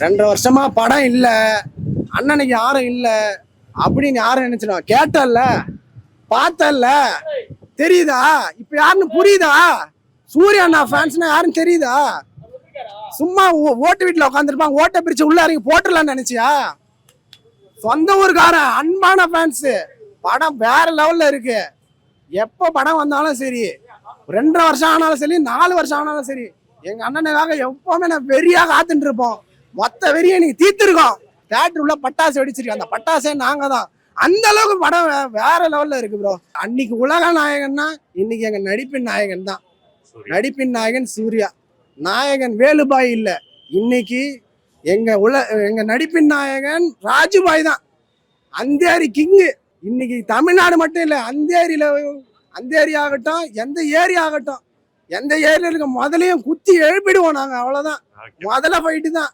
2.5 வருஷமா படம் இல்ல, அண்ணனுக்கு யாரும் இல்ல அப்படின்னு யாரும் நினைச்சிடும். கேட்டல்ல, பார்த்தல்ல, தெரியுதா? இப்ப யாருன்னு புரியுதா? சூர்யா அண்ணா ஃபேன்ஸ்னா யாருன்னு தெரியுதா? சும்மா ஓட்டு வீட்டுல உட்காந்துருப்பாங்க, ஓட்டை பிரிச்சு உள்ள இறங்கி போட்டுடலாம்னு நினைச்சியா? சொந்த ஊருக்காரன் அன்பான ஃபேன்ஸ். படம் வேற லெவல்ல இருக்கு. எப்ப படம் வந்தாலும் சரி, 2.5 வருஷம் ஆனாலும் சரி, 4 வருஷம் ஆனாலும் சரி, எங்க அண்ணனுக்காக எப்பவுமே நான் வெறியா காத்துட்டு இருப்போம். மொத்த வெறியை நீங்க தீர்த்திருக்கோம். தியேட்டர் உள்ள பட்டாசு வெடிச்சிருக்கோம். அந்த பட்டாசே நாங்க தான். அந்த அளவுக்கு படம் வேற லெவல்ல இருக்கு ப்ரோ. அன்னைக்கு உலக நாயகன்னா இன்னைக்கு எங்க நடிப்பின் நாயகன் தான். நடிப்பின் நாயகன் சூர்யா. நாயகன் வேலுபாய் இல்ல. இன்னைக்கு எங்க நடிப்பின் நாயகன் ராஜுபாய் தான். அந்தேரி கிங்கு. இன்னைக்கு தமிழ்நாடு மட்டும் இல்ல, அந்தேரி ஆகட்டும், எந்த ஏரி ஆகட்டும், எந்த ஏரியா இருக்க முதலையும் குத்தி எழுப்பிடுவோம் நாங்க. அவ்வளவுதான். முதல்ல போயிட்டு தான்